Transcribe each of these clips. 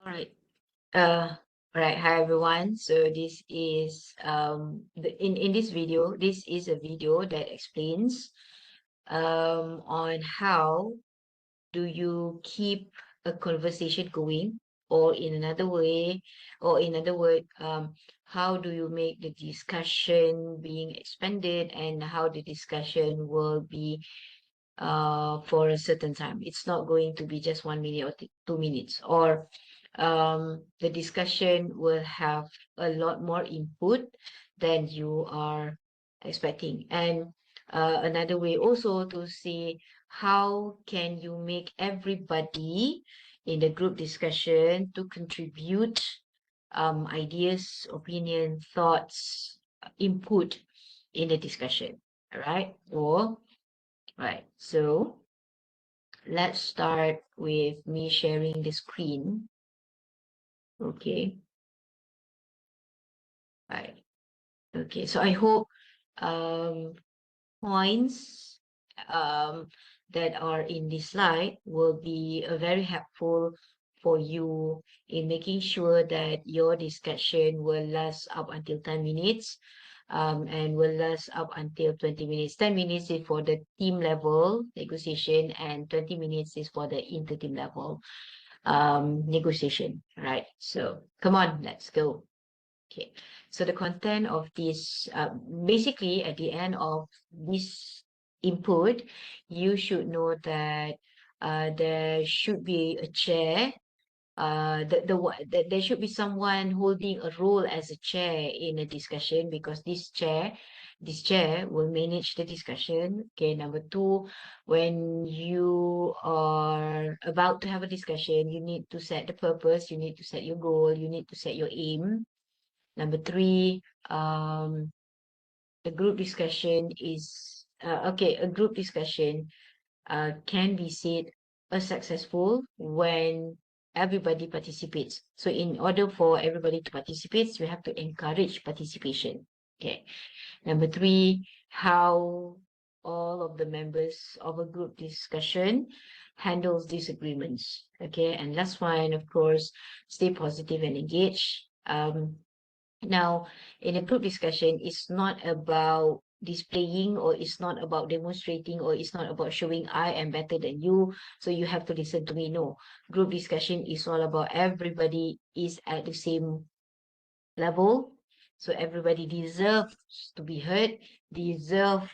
All right. Uh, all right. Hi everyone. So this is in this video. This is a video that explains on how do you keep a conversation going, or in another way, or in other word, how do you make the discussion being expanded, and how the discussion will be for a certain time. It's not going to be just 1 minute or 2 minutes, or the discussion will have a lot more input than you are expecting. And another way also to see how can you make everybody in the group discussion to contribute ideas, opinion, thoughts, input in the discussion. All right. Or right. So let's start with me sharing the screen. Okay. Right. Okay. So I hope um, points um, that are in this slide will be very helpful for you in making sure that your discussion will last up until 10 minutes and will last up until 20 minutes. 10 minutes is for the team level negotiation, and 20 minutes is for the inter-team level negotiation, right? So come on, let's go. Okay, so the content of this, basically at the end of this input, you should know that there should be a chair. There should be someone holding a role as a chair in a discussion, because this chair will manage the discussion. Okay, number two, when you are about to have a discussion, you need to set the purpose, you need to set your goal, you need to set your aim. Number three, the group discussion is okay. A group discussion can be said successful when everybody participates. So in order for everybody to participate, you have to encourage participation. Okay. Number three, how all of the members of a group discussion handles disagreements. Okay. And last one, of course, stay positive and engage. Now, in a group discussion, it's not about displaying, or it's not about demonstrating, or it's not about showing I am better than you, so you have to listen to me. No, group discussion is all about everybody is at the same level. So everybody deserves to be heard, deserve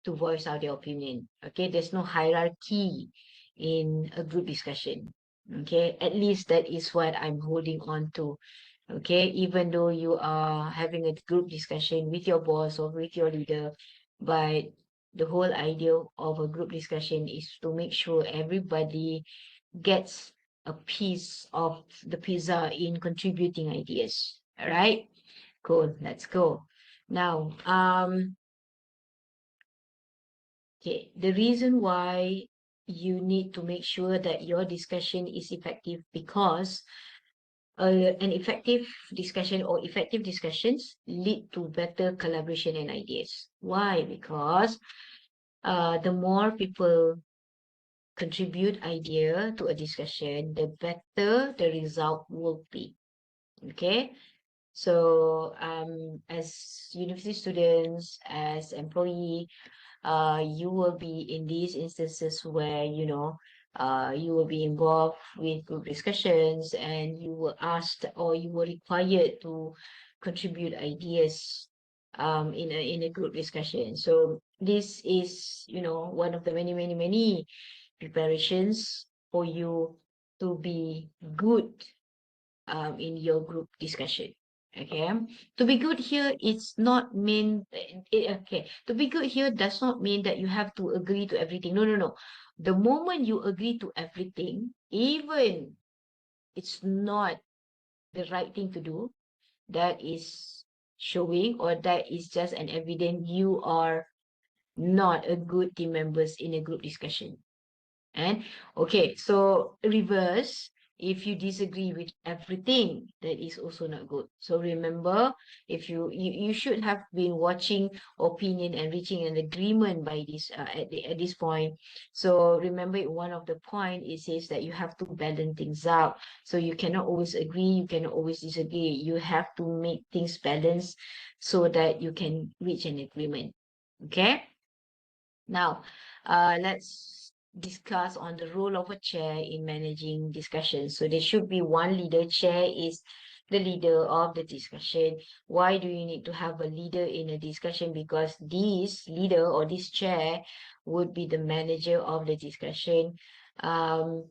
to voice out their opinion. Okay, there's no hierarchy in a group discussion. Okay, at least that is what I'm holding on to. Okay, even though you are having a group discussion with your boss or with your leader, but the whole idea of a group discussion is to make sure everybody gets a piece of the pizza in contributing ideas. All right, cool. Let's go. Now, okay, the reason why you need to make sure that your discussion is effective, because an effective discussion or effective discussions lead to better collaboration and ideas. Why? Because the more people contribute idea to a discussion, the better the result will be. Okay. So as university students, as employee, you will be in these instances where, you will be involved with group discussions, and you were asked, or you were required to contribute ideas in a group discussion. So this is, one of the many, many, many preparations for you to be good in your group discussion. Okay, to be good here, it's not mean okay. To be good here does not mean that you have to agree to everything. No, no, no. The moment you agree to everything, even it's not the right thing to do, that is showing, or that is just an evidence you are not a good team members in a group discussion. And okay, so reverse. If you disagree with everything, that is also not good. So remember, if you should have been watching opinion and reaching an agreement by this at this point. So remember, one of the point it says that you have to balance things out. So you cannot always agree, you cannot always disagree. You have to make things balanced so that you can reach an agreement. Okay. Now, let's discuss on the role of a chair in managing discussions. So there should be one leader. Chair is the leader of the discussion. Why do you need to have a leader in a discussion? Because this leader or this chair would be the manager of the discussion. Um,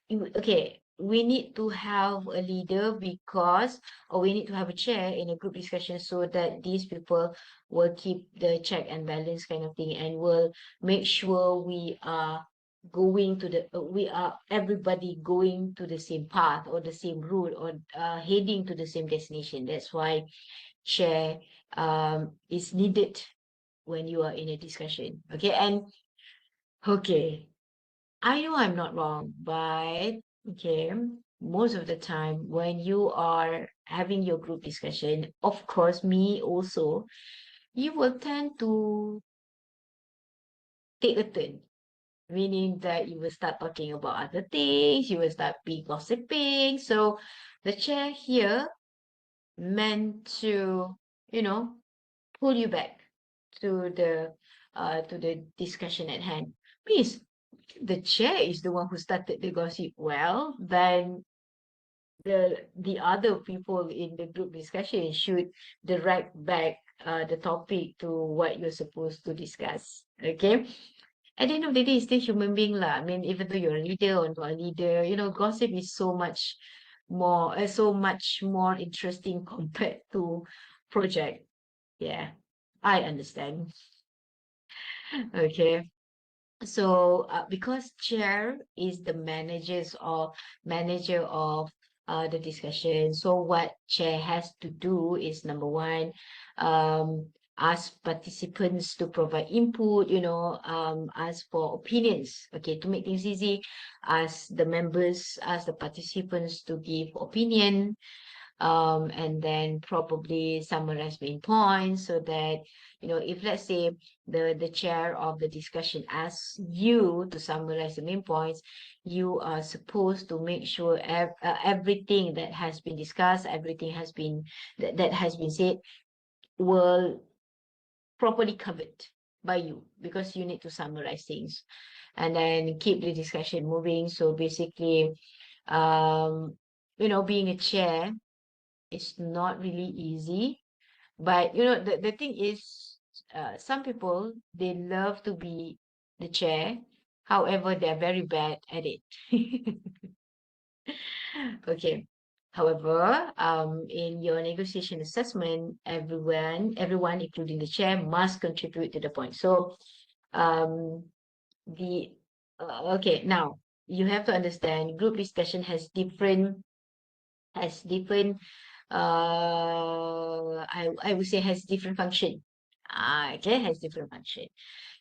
okay, we need to have a leader because, or we need to have a chair in a group discussion so that these people will keep the check and balance kind of thing and will make sure we are going to the, we are everybody going to the same path or the same route or heading to the same destination. That's why chair is needed when you are in a discussion. Okay, and okay. I know I'm not wrong, but okay, most of the time when you are having your group discussion, of course, me also, you will tend to take a turn, meaning that you will start talking about other things, you will start be gossiping. So the chair here meant to, you know, pull you back to the discussion at hand. Please, the chair is the one who started the gossip. Well, then the other people in the group discussion should direct back the topic to what you're supposed to discuss. Okay. At the end of the day, it's still human being lah. I mean, even though you're a leader or not a leader, gossip is so much more interesting compared to project. Yeah, I understand. Okay. So, because chair is the manager of the discussion, so what chair has to do is number one, ask participants to provide input, ask for opinions. Okay, to make things easy, ask the participants to give opinion, and then probably summarize main points so that, if let's say the chair of the discussion asks you to summarize the main points, you are supposed to make sure everything that has been discussed, everything that has been said will properly covered by you because you need to summarize things and then keep the discussion moving. So basically, being a chair, it's not really easy. But the thing is, some people they love to be the chair. However, they're very bad at it. Okay. However, in your negotiation assessment, everyone, including the chair, must contribute to the point. So, um, the okay, now you have to understand group discussion has different I would say has different function. Okay, has different function.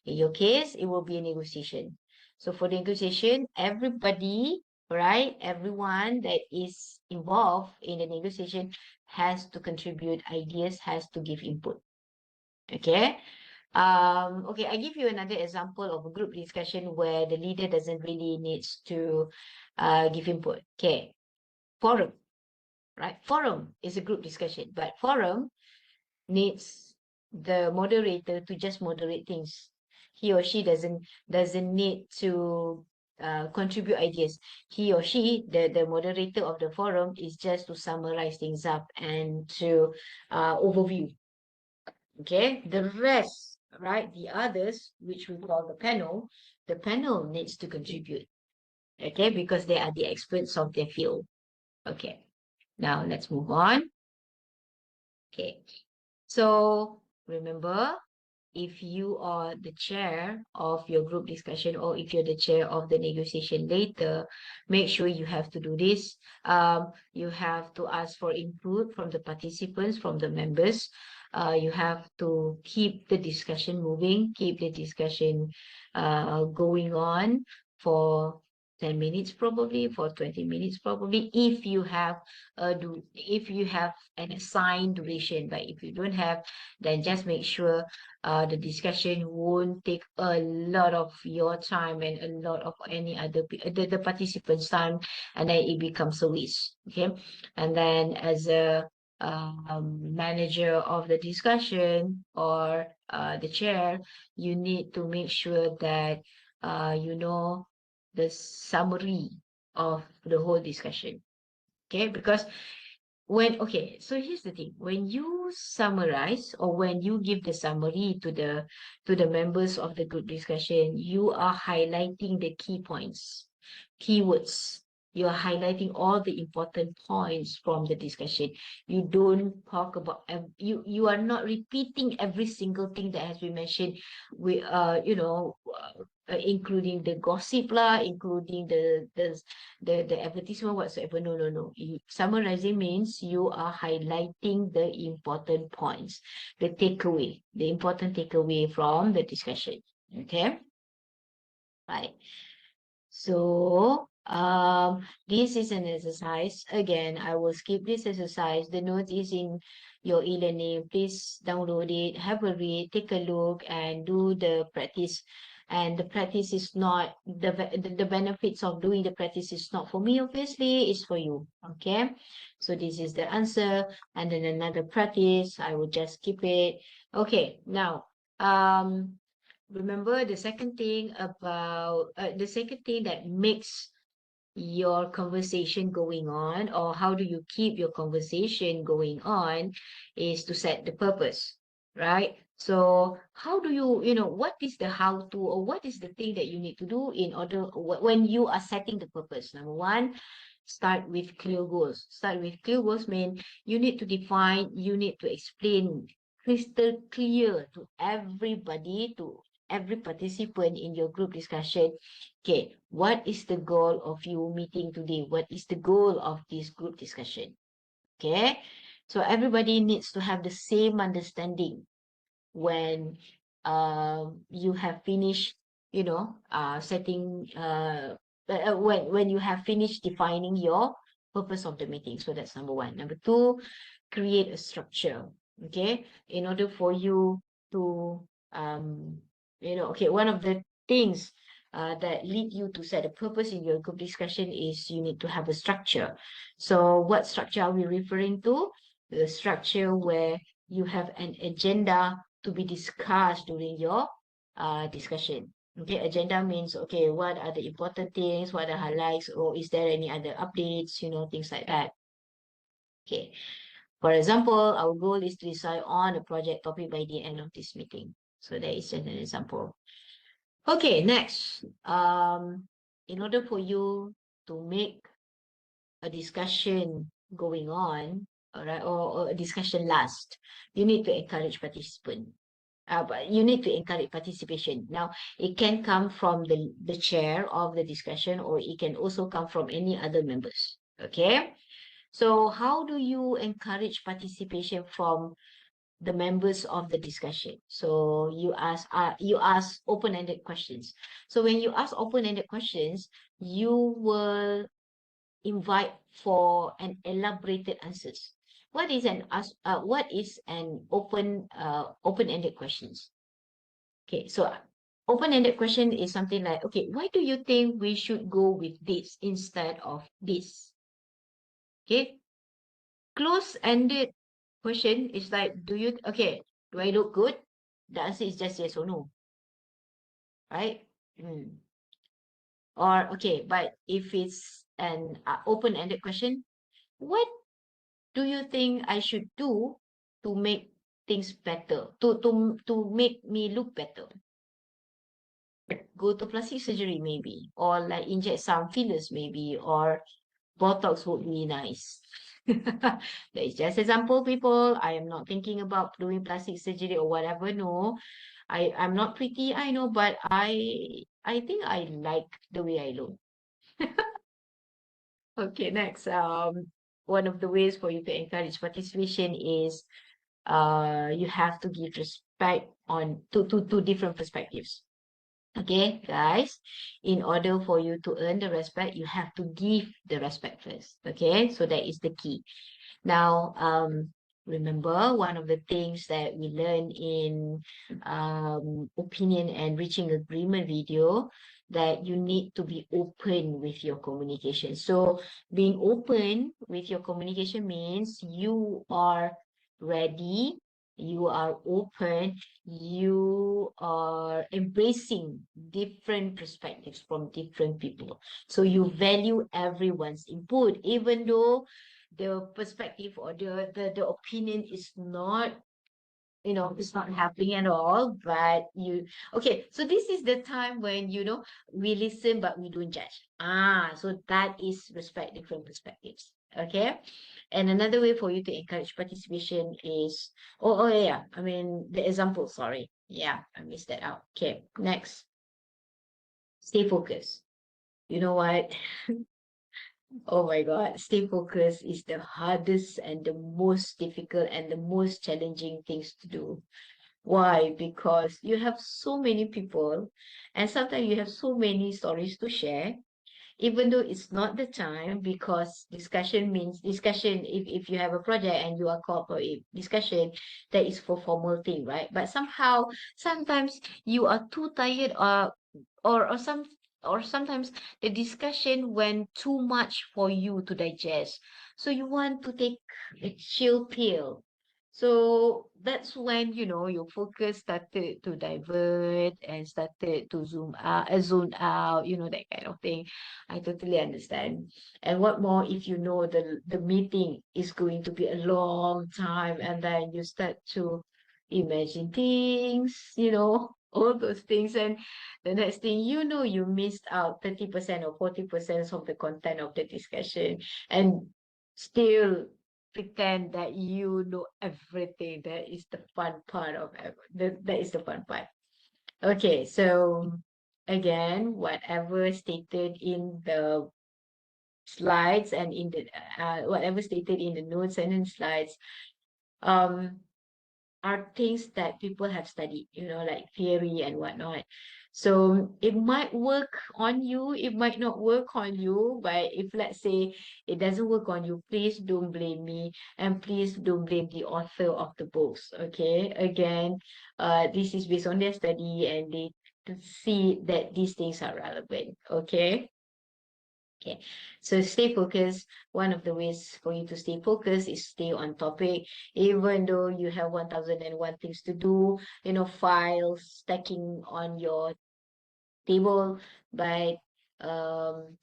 In your case, it will be a negotiation. So for the negotiation, everybody, right, everyone that is involved in the negotiation has to contribute ideas, has to give input. Okay. Okay, I give you another example of a group discussion where the leader doesn't really needs to give input. Okay. Forum, right? Forum is a group discussion, but forum needs the moderator to just moderate things. He or she doesn't need to contribute ideas. He or she, the moderator of the forum, is just to summarize things up and to overview. Okay, the rest, right? The others, which we call the panel needs to contribute. Okay, because they are the experts of their field. Okay, now let's move on. Okay, so remember, if you are the chair of your group discussion or if you're the chair of the negotiation later, make sure you have to do this. You have to ask for input from the participants, from the members. You have to keep the discussion moving, keep the discussion going on for 10 minutes probably, for 20 minutes probably, if you have if you have an assigned duration. But if you don't have, then just make sure the discussion won't take a lot of your time and a lot of any other the participants' time, and then it becomes a waste. Okay. And then as a manager of the discussion, or the chair, you need to make sure that you know the summary of the whole discussion. Okay, because okay, so here's the thing: when you summarize, or when you give the summary to the members of the group discussion, you are highlighting the key points, keywords. You are highlighting all the important points from the discussion. You don't talk about you are not repeating every single thing that has been mentioned. Including the gossip lah, including the advertisement whatsoever. No, no, no. Summarizing means you are highlighting the important points, the important takeaway from the discussion. Okay, right. So, this is an exercise. Again, I will skip this exercise. The note is in your e-learning. Please download it, have a read, take a look, and do the practice. And the practice is not the benefits of doing the practice is not for me, obviously, it's for you. Okay. So this is the answer. And then another practice, I will just skip it. Okay. Now, remember the second thing that makes your conversation going on, or how do you keep your conversation going on, is to set the purpose, right? So how do what is the how to, or what is the thing that you need to do in order when you are setting the purpose? Number one, start with clear goals. Start with clear goals mean you need to define, you need to explain crystal clear to everybody, to every participant in your group discussion. Okay, what is the goal of you meeting today? What is the goal of this group discussion? Okay, so everybody needs to have the same understanding when you have finished, setting when you have finished defining your purpose of the meeting. So that's number one. Number two, create a structure. Okay, in order for you to okay, one of the things that lead you to set a purpose in your group discussion is you need to have a structure. So what structure are we referring to? The structure where you have an agenda to be discussed during your discussion. Okay, agenda means, okay, what are the important things, what are highlights, or is there any other updates, things like that. Okay, for example, our goal is to decide on a project topic by the end of this meeting. So that is just an example. Okay, next, in order for you to make a discussion going on, all right, or a discussion last, you need to encourage participant. But you need to encourage participation. Now, it can come from the chair of the discussion, or it can also come from any other members. Okay. So how do you encourage participation from the members of the discussion? So you ask open-ended questions. So when you ask open-ended questions, you will invite for an elaborated answers. What is an open-ended questions? Okay, so open-ended question is something like, okay, why do you think we should go with this instead of this? Okay, close-ended question is like, do I look good? The answer is just yes or no, right? Or, okay, but if it's an open-ended question, what do you think I should do to make things better, to make me look better? Go to plastic surgery maybe, or like inject some fillers maybe, or Botox would be nice. That is just example, people. I am not thinking about doing plastic surgery or whatever. No, I'm not pretty, I know, but I think I like the way I look. Okay, next. One of the ways for you to encourage participation is you have to give respect on to different perspectives. Okay, guys, in order for you to earn the respect, you have to give the respect first. Okay, so that is the key. Now, remember one of the things that we learned in opinion and reaching agreement video, that you need to be open with your communication. So being open with your communication means you are ready, you are open, you are embracing different perspectives from different people. So you value everyone's input, even though the perspective or the opinion is not, it's not happening at all, but okay, so this is the time when, we listen but we don't judge. So that is respect different perspectives. Okay. And another way for you to encourage participation is, oh yeah, I mean the example, sorry, yeah, I missed that out. Okay, next, stay focused. You know what? Oh my God, stay focused is the hardest and the most difficult and the most challenging things to do. Why? Because you have so many people, and sometimes you have so many stories to share, even though it's not the time, because discussion means discussion. If you have a project and you are called for a discussion, that is for formal thing, right? But somehow, sometimes you are too tired, or sometimes the discussion went too much for you to digest, so you want to take a chill pill. So that's when, your focus started to divert and started to zone out, that kind of thing. I totally understand. And what more if you know the meeting is going to be a long time, and then you start to imagine things, all those things, and the next thing you know, you missed out 30% or 40% of the content of the discussion, and still pretend that you know everything. That is the fun part of that is the fun part. Okay, so again, whatever stated in the slides and in the whatever stated in the notes and in slides, um are things that people have studied, like theory and whatnot. So it might work on you, it might not work on you, but if let's say it doesn't work on you, please don't blame me, and please don't blame the author of the books. Okay, again, this is based on their study, and they to see that these things are relevant. Okay. Okay, so stay focused. One of the ways for you to stay focused is stay on topic, even though you have 1001 things to do, files stacking on your table. But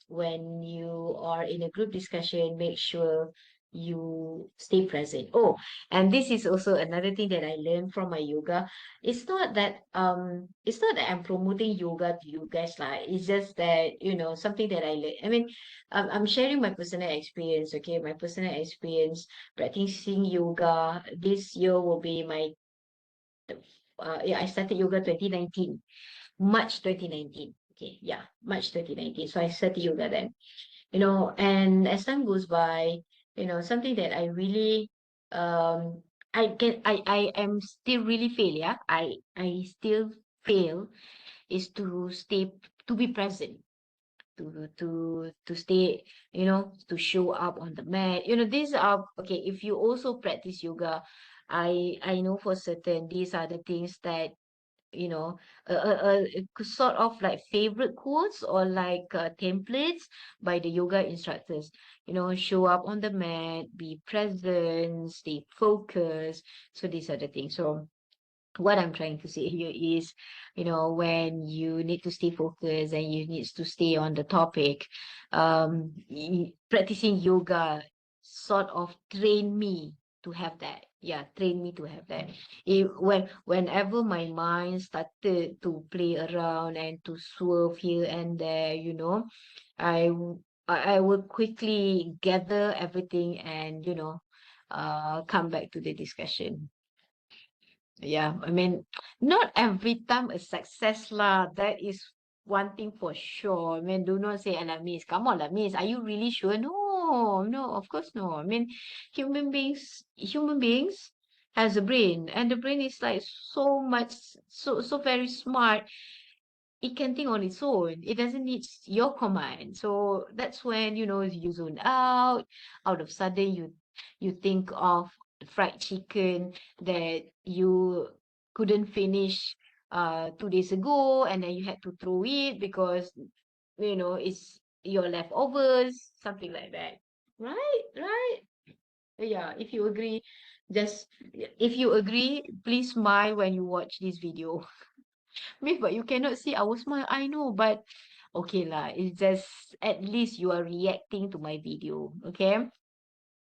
when you are in a group discussion, make sure you stay present. Oh, and this is also another thing that I learned from my yoga. It's not that I'm promoting yoga to you guys, like it's just that, something that I learned. I mean, I'm sharing my personal experience. Okay, my personal experience practicing yoga this year will be my yeah, I started yoga 2019, March 2019. Okay, yeah, March 2019. So I started yoga then, and as time goes by, something that I really, I am still really fail, yeah. I still fail is to be present, to stay, to show up on the mat. These are okay. If you also practice yoga, I know for certain these are the things that, sort of like favorite quotes or like templates by the yoga instructors. Show up on the mat, be present, stay focused. So these are the things. So what I'm trying to say here is, when you need to stay focused and you need to stay on the topic, practicing yoga sort of train me to have that. Yeah, train me to have that. Whenever my mind started to play around and to swerve here and there, I I will quickly gather everything and, come back to the discussion. Yeah, I mean, not every time a success lah. That is one thing for sure. I mean, do not say, and Miss, come on, lah, Miss, are you really sure? No, no, of course no. I mean, human beings has a brain, and the brain is like so much, so very smart. it can think on its own. It doesn't need your command. So that's when, you zone out of sudden you think of fried chicken that you couldn't finish 2 days ago, and then you had to throw it because it's your leftovers, something like that. Right? Right? Yeah, if you agree, please smile when you watch this video. Miss, but you cannot see our smile. I know, but okay lah. It's just at least you are reacting to my video. Okay.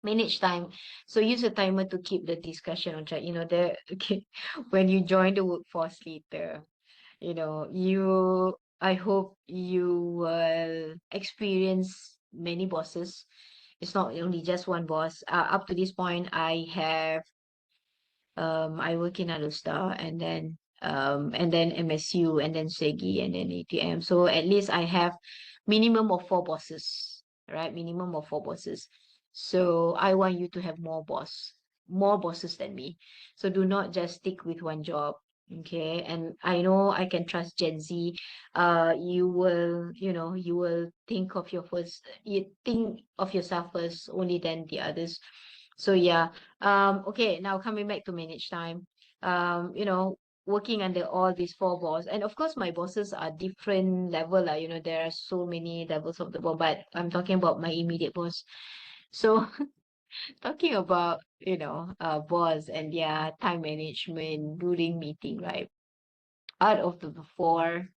Manage time. So use a timer to keep the discussion on track. Okay, when you join the workforce later, I hope you will experience many bosses. It's not only just one boss. Up to this point, I work in Alustar, and then MSU, and then SEGI, and then ATM. So at least I have minimum of four bosses, right? Minimum of four bosses. So I want you to have more bosses than me. So do not just stick with one job. Okay. And I know I can trust Gen Z. You will think of yourself first, only then the others. So yeah. Okay, now coming back to manage time. Working under all these four bosses, and of course my bosses are different level. There are so many levels of the boss, but I'm talking about my immediate boss. So talking about, boss and their time management during meeting, right? Out of the four,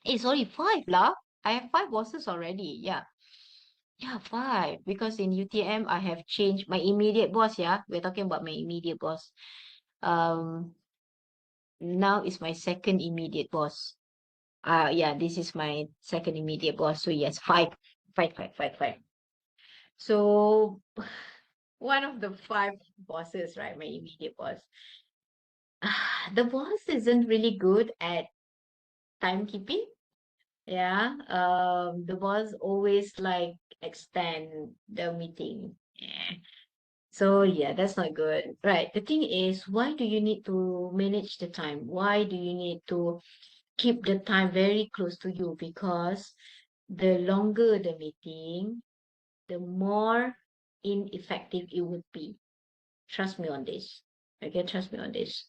it's only five lah. I have five bosses already. Yeah. Yeah, five. Because in UTM, I have changed my immediate boss. Yeah, we're talking about my immediate boss. Um, Now is my second immediate boss. Yeah, this is my second immediate boss. So yes, five, five, five, five, five. So one of the five bosses, right? My immediate boss. The boss isn't really good at timekeeping. Yeah. The boss always like extend the meeting. Yeah. So yeah, that's not good. Right. The thing is, why do you need to manage the time? Why do you need to keep the time very close to you? Because the longer the meeting, the more ineffective it would be. Trust me on this. Okay, trust me on this.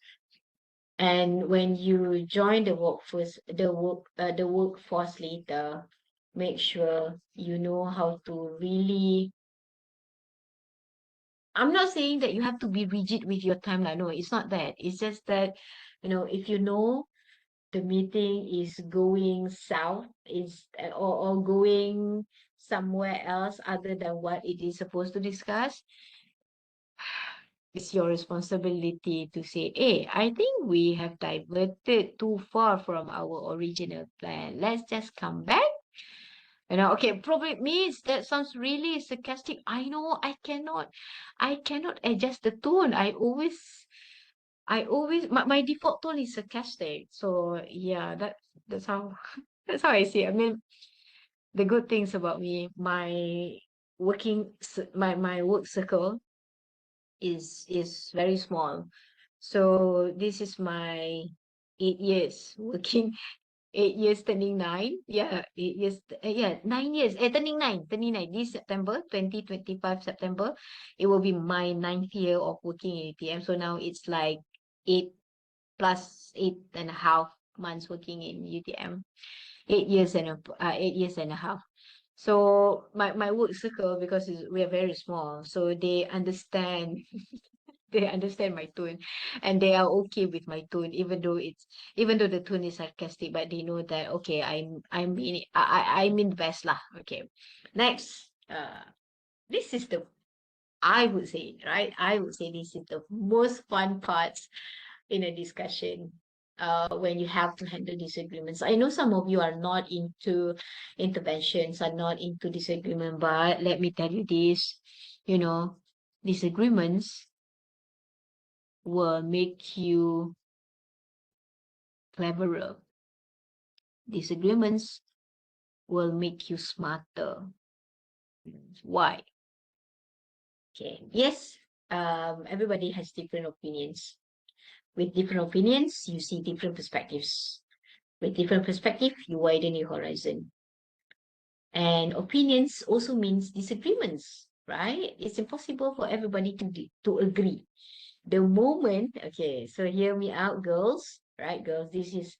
And when you join the workforce later, make sure you know how to really. I'm not saying that you have to be rigid with your timeline. No, it's not that. It's just that, if you know the meeting is going south, or going somewhere else other than what it is supposed to discuss, it's your responsibility to say, hey, I think we have diverted too far from our original plan. Let's just come back. Okay, probably means that sounds really sarcastic. I know I cannot adjust the tone. I always my default tone is sarcastic. So yeah, that's how that's how I see it. I mean, the good things about me, my work circle is very small. So this is my 8 years working, 8 years turning nine. Yeah, 8 years. Yeah, 9 years. Turning nine. This September, 2025 September, it will be my ninth year of working in ATM. So now it's like eight plus 8.5 months working in UTM. 8 years and a half. So my work circle, because we are very small, so they understand. They understand my tone, and they are okay with my tone, even though the tone is sarcastic, but they know that okay, I'm in the best lah. Okay, next, this is the I would say, right? I would say this is the most fun parts in a discussion. When you have to handle disagreements. I know some of you are not into interventions, are not into disagreement, but let me tell you this, you know, disagreements will make you cleverer. Disagreements will make you smarter. Why? Okay. Yes, everybody has different opinions. With different opinions, you see different perspectives. With different perspective, you widen your horizon. And opinions also means disagreements, right? It's impossible for everybody to agree. The moment, okay, so hear me out, girls, right? Girls, this is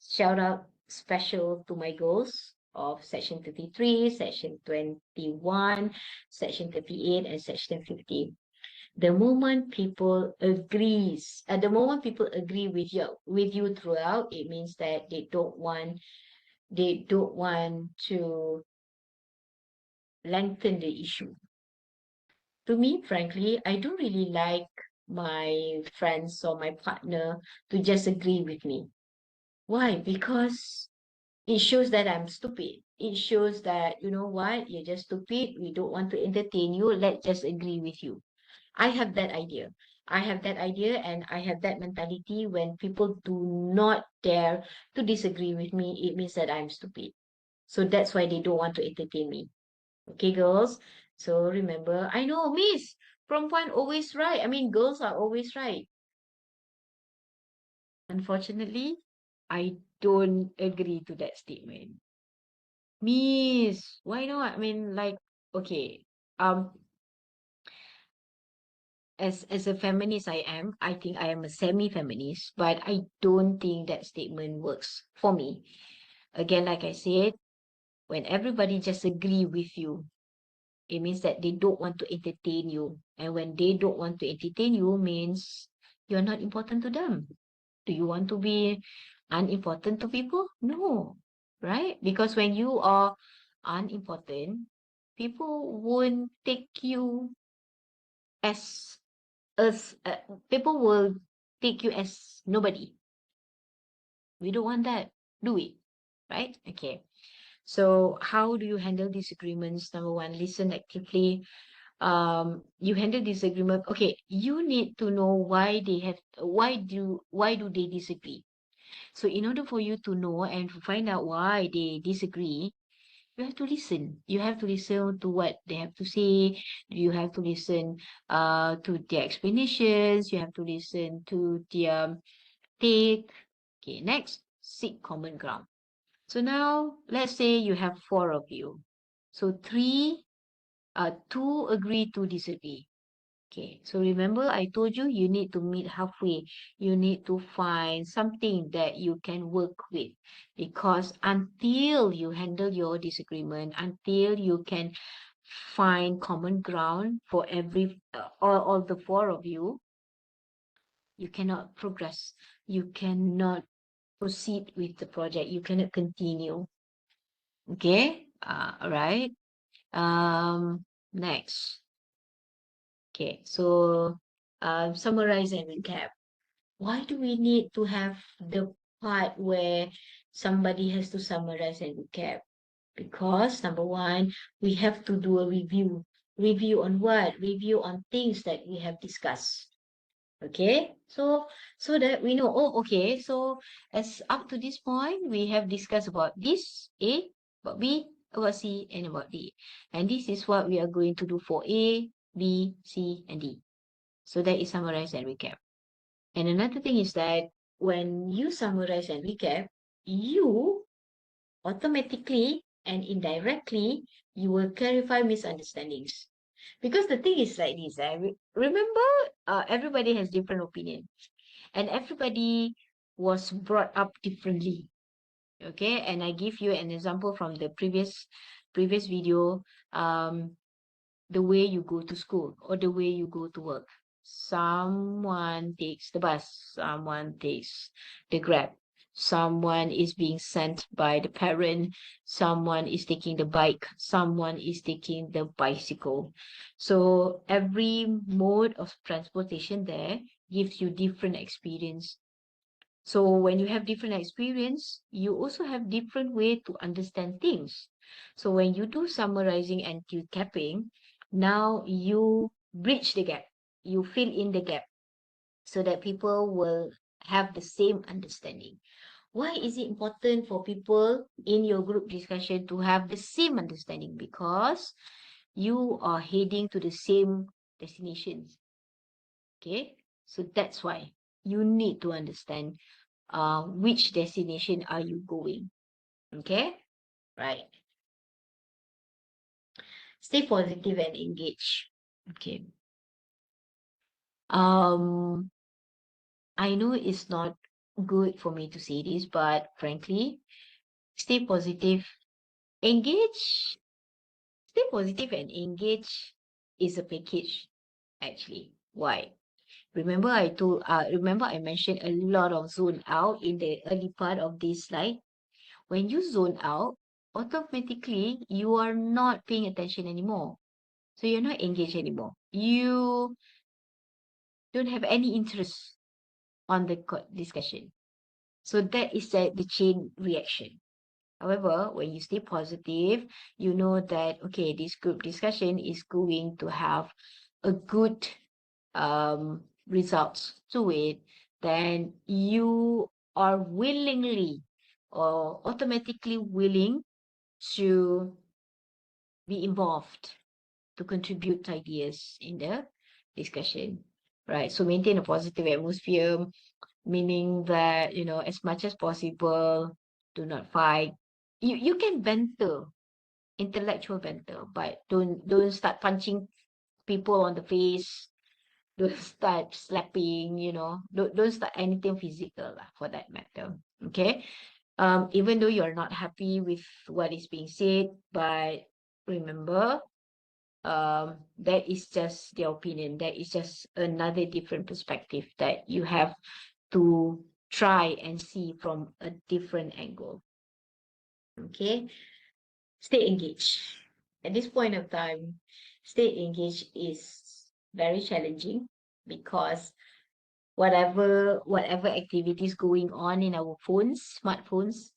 shout out special to my girls of section 33, section 21, section 38, and section 50. The moment people agree with you throughout, it means that they don't want to lengthen the issue. To me, frankly, I don't really like my friends or my partner to just agree with me. Why? Because it shows that I'm stupid. It shows that, you know what, you're just stupid. We don't want to entertain you. Let's just agree with you. I have that idea. I have that idea and I have that mentality when people do not dare to disagree with me, it means that I'm stupid. So that's why they don't want to entertain me. Okay, girls? So remember, I know, Miss, perempuan always right. I mean, girls are always right. Unfortunately, I don't agree to that statement. Miss, why not? I mean, like, okay, um, as a feminist I think I am a semi-feminist, but I don't think that statement works for me. Again, like I said, when everybody just agree with you, it means that they don't want to entertain you. And when they don't want to entertain you means you're not important to them. Do you want to be unimportant to people? No, right? Because when you are unimportant, people won't take you as people will take you as nobody. We don't want that, do we? Right? Okay. So how do you handle disagreements? Number one, listen actively. You handle disagreement. Okay, you need to know why do they disagree. So in order for you to know and to find out why they disagree, you have to listen. You have to listen to what they have to say. You have to listen to their explanations. You have to listen to their take. Okay, next, seek common ground. So now let's say you have four of you. So two agree to disagree. Okay, so remember I told you you need to meet halfway. You need to find something that you can work with because until you handle your disagreement, until you can find common ground for all the four of you cannot progress. You cannot proceed with the project. You cannot continue. Okay, all right. Next. Okay, so summarize and recap. Why do we need to have the part where somebody has to summarize and recap? Because number one, we have to do a review. Review on what? Review on things that we have discussed. Okay, so that we know, oh, okay, so as up to this point, we have discussed about this A, about B, about C, and about D. And this is what we are going to do for A, B, C, and D. So that is summarize and recap. And another thing is that when you summarize and recap, you automatically and indirectly, you will clarify misunderstandings. Because the thing is like this, remember, everybody has different opinion and everybody was brought up differently. Okay, and I give you an example from the previous video. The way you go to school or the way you go to work. Someone takes the bus, someone takes the Grab, someone is being sent by the parent, someone is taking the bike, someone is taking the bicycle. So every mode of transportation there gives you different experience. So when you have different experience, you also have different way to understand things. So when you do summarizing and recapping, now you bridge the gap. You fill in the gap so that people will have the same understanding. Why is it important for people in your group discussion to have the same understanding? Because you are heading to the same destinations. Okay, so that's why you need to understand which destination are you going? Okay, right. Stay positive and engage. Okay. Um, I know it's not good for me to say this, but frankly, stay positive, engage, stay positive and engage is a package actually. Why? Remember I mentioned a lot of zone out in the early part of this slide. When you zone out, automatically you are not paying attention anymore. So you're not engaged anymore. You don't have any interest on the discussion. So that is the chain reaction. However, when you stay positive, you know that, okay, this group discussion is going to have a good results to it, then you are willingly or automatically willing to be involved, to contribute ideas in the discussion, right? So maintain a positive atmosphere, meaning that, as much as possible, do not fight. You can banter, intellectual banter, but don't start punching people on the face. Don't start slapping, don't start anything physical lah, for that matter. Okay. Even though you're not happy with what is being said, but remember, that is just their opinion. That is just another different perspective that you have to try and see from a different angle. Okay. Stay engaged. At this point of time, stay engaged is very challenging because whatever activities going on in our smartphones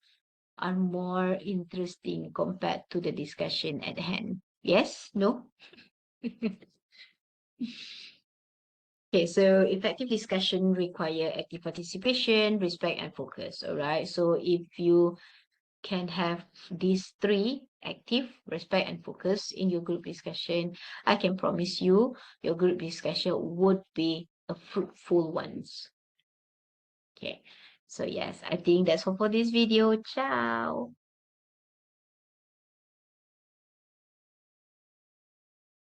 are more interesting compared to the discussion at hand. Yes? No? Okay, so effective discussion require active participation, respect, and focus. All right. So if you can have these three, active, respect, and focus, in your group discussion, I can promise you your group discussion would be a fruitful ones. Okay. So yes, I think that's all for this video. Ciao.